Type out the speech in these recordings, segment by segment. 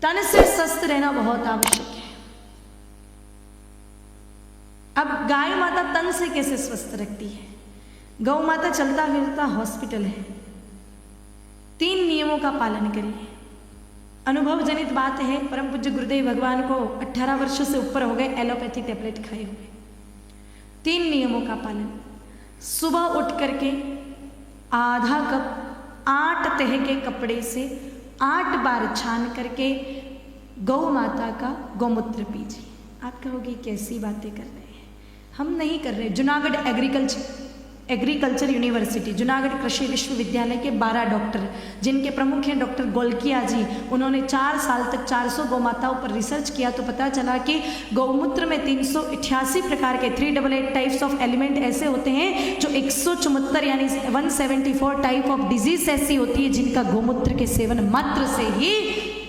तन से स्वस्थ रहना बहुत आवश्यक है। अब गाय माता तन से कैसे स्वस्थ रखती है? गौ माता चलता फिरता हॉस्पिटल है। 3 नियमों का पालन करिए। अनुभव जनित बात है, परम पूज्य गुरुदेव भगवान को 18 वर्षों से ऊपर हो गए एलोपैथी टैबलेट खाए हुए। 3 नियमों का पालन। सुबह उठ करके आधा कप 8 तह के कपड़े से 8 बार छान करके गौ माता का गौमूत्र पीजिए। आप कहोगे कैसी बातें कर रहे हैं? हम नहीं कर रहे। जूनागढ़ एग्रीकल्चर यूनिवर्सिटी, जूनागढ़ कृषि विश्वविद्यालय के 12 डॉक्टर, जिनके प्रमुख हैं डॉक्टर गोलकिया जी, उन्होंने 4 साल तक 400 गौमाताओं पर रिसर्च किया तो पता चला कि गौमूत्र में 388 प्रकार के 388 टाइप्स ऑफ एलिमेंट ऐसे होते हैं जो 174 यानी 174 टाइप ऑफ डिजीज ऐसी होती है जिनका गौमूत्र के सेवन मात्र से ही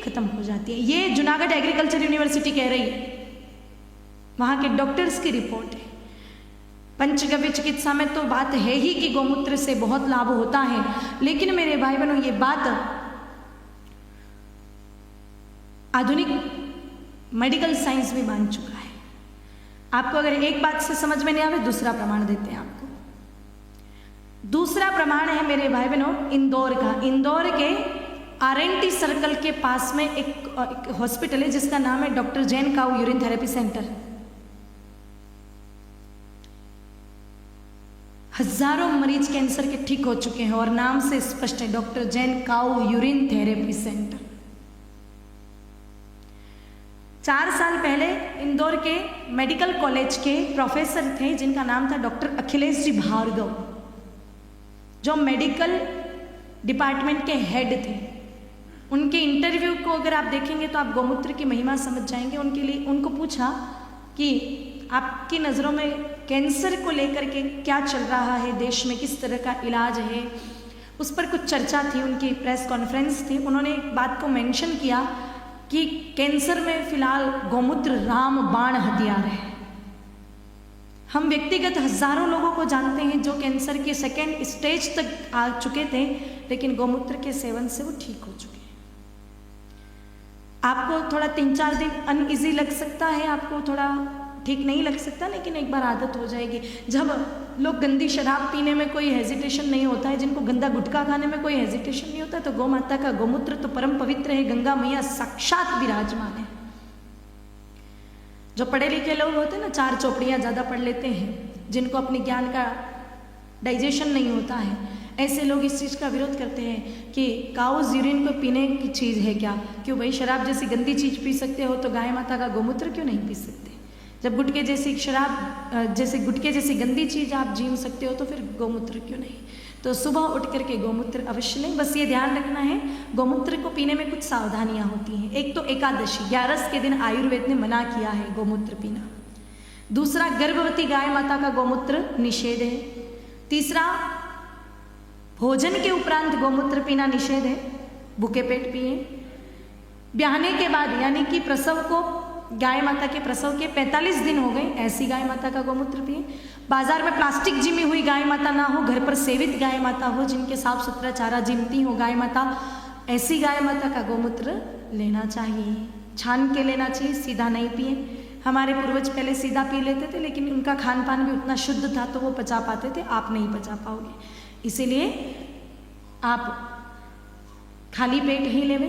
खत्म हो जाती है। ये जूनागढ़ एग्रीकल्चर यूनिवर्सिटी कह रही है, वहां के डॉक्टर्स की रिपोर्ट है। पंचगव्य चिकित्सा में तो बात है ही कि गौमूत्र से बहुत लाभ होता है, लेकिन मेरे भाई बहनों ये बात आधुनिक मेडिकल साइंस भी मान चुका है। आपको अगर एक बात से समझ में नहीं आवे, दूसरा प्रमाण देते हैं आपको। दूसरा प्रमाण है मेरे भाई बहनों इंदौर का। इंदौर के RNT सर्कल के पास में एक हॉस्पिटल है जिसका नाम है डॉक्टर जैन काऊ यूरिन थेरेपी सेंटर। हजारों मरीज कैंसर के ठीक हो चुके हैं और नाम से स्पष्ट है, डॉक्टर जैन काऊ यूरिन थेरेपी सेंटर। 4 साल पहले इंदौर के मेडिकल कॉलेज के प्रोफेसर थे जिनका नाम था डॉक्टर अखिलेश जी भार्गव, जो मेडिकल डिपार्टमेंट के हेड थे। उनके इंटरव्यू को अगर आप देखेंगे तो आप गौमूत्र की महिमा समझ जाएंगे। उनको पूछा कि आपकी नज़रों में कैंसर को लेकर के क्या चल रहा है, देश में किस तरह का इलाज है, उस पर कुछ चर्चा थी। उनकी प्रेस कॉन्फ्रेंस थी। उन्होंने एक बात को मेंशन किया कि कैंसर में फिलहाल गौमूत्र रामबाण हथियार है। हम व्यक्तिगत हजारों लोगों को जानते हैं जो कैंसर के 2nd स्टेज तक आ चुके थे, लेकिन गौमूत्र के सेवन से वो ठीक हो चुके हैं। आपको थोड़ा 3-4 दिन अनईजी लग सकता है, आपको थोड़ा ठीक नहीं लग सकता, लेकिन एक बार आदत हो जाएगी। जब लोग गंदी शराब पीने में कोई हेजिटेशन नहीं होता है, जिनको गंदा गुटखा खाने में कोई हेजिटेशन नहीं होता, तो गौ माता का गौमूत्र तो परम पवित्र है। गंगा मैया साक्षात विराजमान है। जो पढ़े लिखे लोग होते हैं ना, 4 चौपड़ियाँ ज़्यादा पढ़ लेते हैं, जिनको अपने ज्ञान का डाइजेशन नहीं होता है, ऐसे लोग इस चीज़ का विरोध करते हैं कि काउज यूरिन को पीने की चीज़ है क्या? क्यों भाई, शराब जैसी गंदी चीज़ पी सकते हो तो गाय माता का गौमूत्र क्यों नहीं पी सकते? जब गुटके जैसी गुटके जैसी गंदी चीज़ आप जीव सकते हो तो फिर गौमूत्र क्यों नहीं? तो सुबह उठ करके गौमूत्र अवश्य लें। बस ये ध्यान रखना है, गौमूत्र को पीने में कुछ सावधानियां होती हैं। एक तो एकादशी 11 के दिन आयुर्वेद ने मना किया है गौमूत्र पीना। दूसरा, गर्भवती गाय माता का गौमूत्र निषेध है। तीसरा, भोजन के उपरांत गौमूत्र पीना निषेध है, भूखे पेट पिए। ब्याहने के बाद यानी कि प्रसव को, गाय माता के प्रसव के 45 दिन हो गए, ऐसी गाय माता का गौमूत्र पिए। बाजार में प्लास्टिक जिमी हुई गाय माता ना हो, घर पर सेवित गाय माता हो, जिनके साफ सुथरा चारा जिमती हो गाय माता, ऐसी गाय माता का गौमूत्र लेना चाहिए। छान के लेना चाहिए, सीधा नहीं पिए। हमारे पूर्वज पहले सीधा पी लेते थे, लेकिन उनका खान पान भी उतना शुद्ध था तो वो पचा पाते थे, आप नहीं पचा पाओगे। इसीलिए आप खाली पेट ही लेवें।